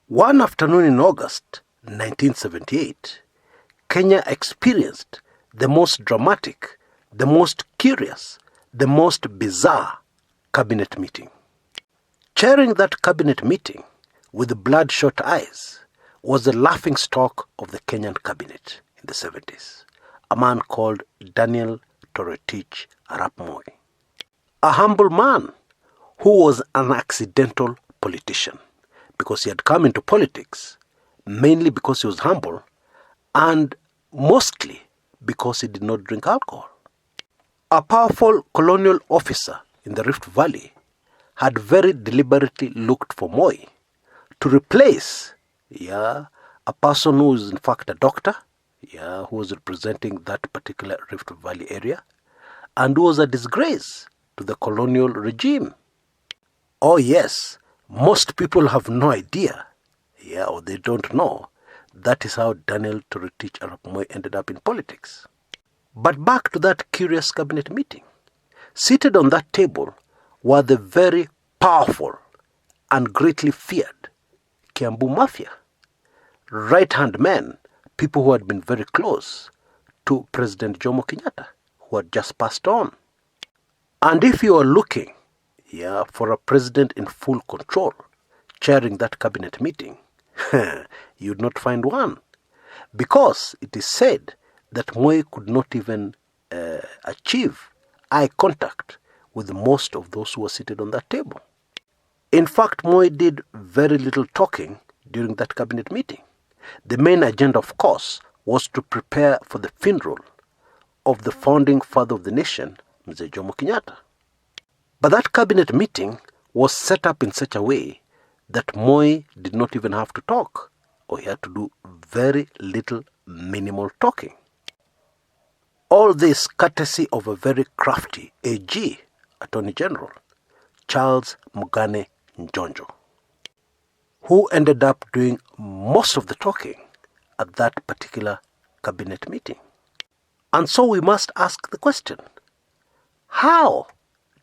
One afternoon in August 1978, Kenya experienced the most dramatic, the most curious, the most bizarre cabinet meeting. Chairing that cabinet meeting with bloodshot eyes was the laughingstock of the Kenyan cabinet in the 70s, a man called Daniel Toroitich arap Moi. A humble man who was an accidental politician because he had come into politics mainly because he was humble and mostly because he did not drink alcohol. A powerful colonial officer in the Rift Valley had very deliberately looked for Moi to replace a person who is in fact a doctor, who was representing that particular Rift Valley area, and who was a disgrace to the colonial regime. Oh yes, most people have no idea, or they don't know. That is how Daniel Toroitich arap Moi ended up in politics. But back to that curious cabinet meeting. Seated on that table were the very powerful and greatly feared Kiambu Mafia, right-hand men, people who had been very close to President Jomo Kenyatta, who had just passed on. And if you are looking for a president in full control chairing that cabinet meeting, you'd not find one. Because it is said that Moi could not even achieve eye contact with most of those who were seated on that table. In fact, Moi did very little talking during that cabinet meeting. The main agenda, of course, was to prepare for the funeral of the founding father of the nation, Mzee Jomo Kenyatta. But that cabinet meeting was set up in such a way that Moi did not even have to talk, or he had to do very little minimal talking. All this courtesy of a very crafty AG, Attorney General, Charles Mugane Njonjo, who ended up doing most of the talking at that particular cabinet meeting. And so we must ask the question, how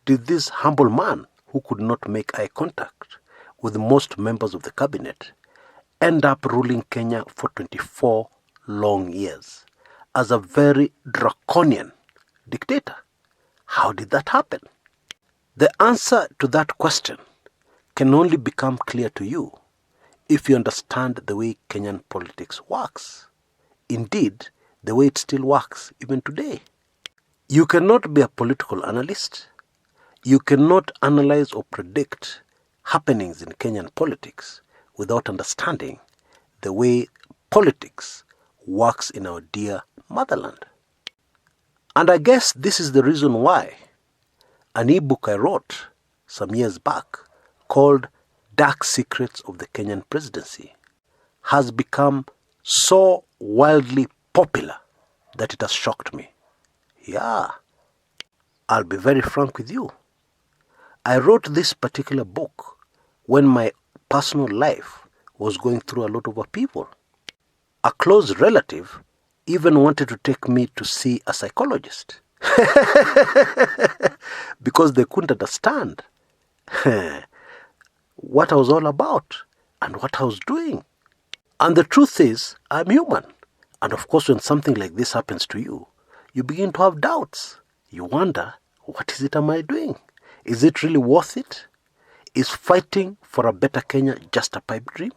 did this humble man who could not make eye contact with most members of the cabinet end up ruling Kenya for 24 long years as a very draconian dictator? How did that happen? The answer to that question can only become clear to you if you understand the way Kenyan politics works. Indeed, the way it still works even today. You cannot be a political analyst. You cannot analyze or predict happenings in Kenyan politics without understanding the way politics works in our dear motherland. And I guess this is the reason why an e-book I wrote some years back called Dark Secrets of the Kenyan Presidency has become so wildly popular that it has shocked me. I'll be very frank with you. I wrote this particular book when my personal life was going through a lot of upheaval. A close relative even wanted to take me to see a psychologist because they couldn't understand what I was all about and what I was doing. And the truth is, I'm human. And of course, when something like this happens to you, you begin to have doubts. You wonder, what is it am I doing? Is it really worth it? Is fighting for a better Kenya just a pipe dream?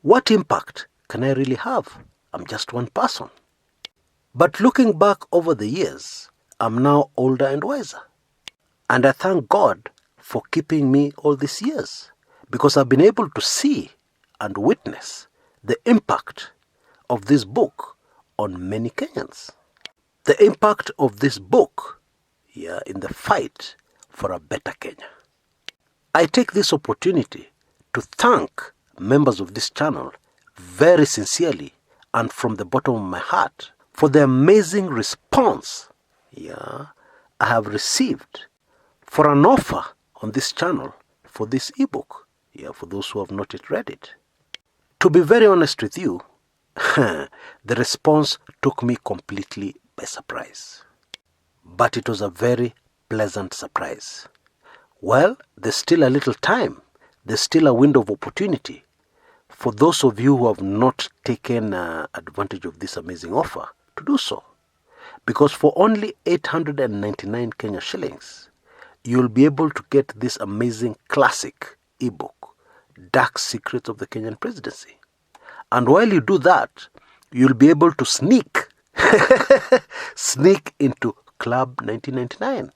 What impact can I really have? I'm just one person. But looking back over the years, I'm now older and wiser. And I thank God for keeping me all these years, because I've been able to see and witness the impact of this book on many Kenyans. The impact of this book in the fight for a better Kenya. I take this opportunity to thank members of this channel very sincerely and from the bottom of my heart for the amazing response I have received for an offer on this channel for this ebook, for those who have not yet read it. To be very honest with you, the response took me completely by surprise. But it was a very pleasant surprise. Well, there's still a little time. There's still a window of opportunity for those of you who have not taken advantage of this amazing offer, to do so. Because for only 899 Kenya shillings, you'll be able to get this amazing classic ebook, Dark Secrets of the Kenyan Presidency. And while you do that, you'll be able to sneak into Club 1999,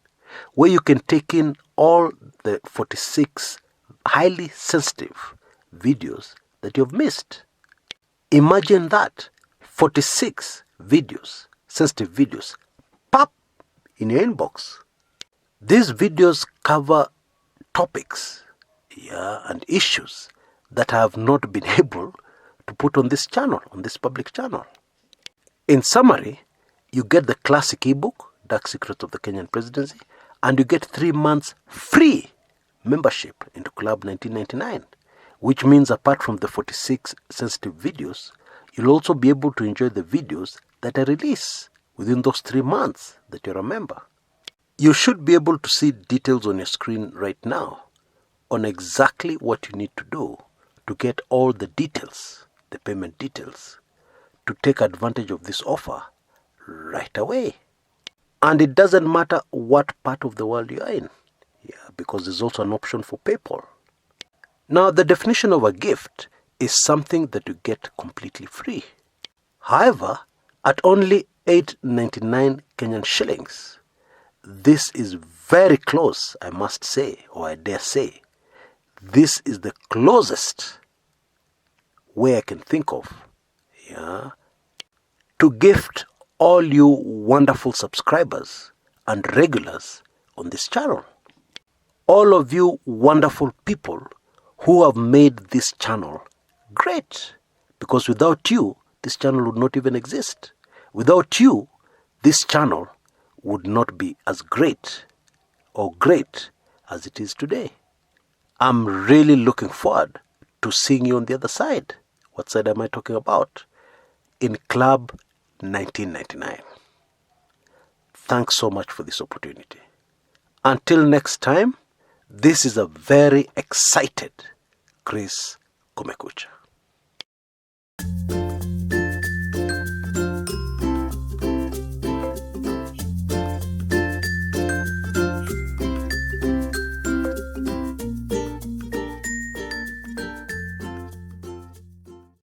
where you can take in all the 46 highly sensitive videos that you've missed. Imagine that, 46 videos, sensitive videos, pop in your inbox. These videos cover topics, and issues that I have not been able to put on this channel, on this public channel. In summary, you get the classic ebook, Dark Secrets of the Kenyan Presidency, and you get 3 months free membership into Club 1999, which means apart from the 46 sensitive videos, you'll also be able to enjoy the videos that I release within those 3 months that you're a member. You should be able to see details on your screen right now on exactly what you need to do to get all the details, the payment details, to take advantage of this offer right away. And it doesn't matter what part of the world you're in, because there's also an option for PayPal. Now, the definition of a gift is something that you get completely free. However, at only 899 Kenyan shillings, this is very close, I must say, or I dare say. This is the closest way I can think of, to gift all you wonderful subscribers and regulars on this channel. All of you wonderful people who have made this channel great. Because without you, this channel would not even exist. Without you, this channel would not be as great or great as it is today. I'm really looking forward to seeing you on the other side. What side am I talking about? In Club 1999. Thanks so much for this opportunity. Until next time, this is a very excited Chris Kumekucha.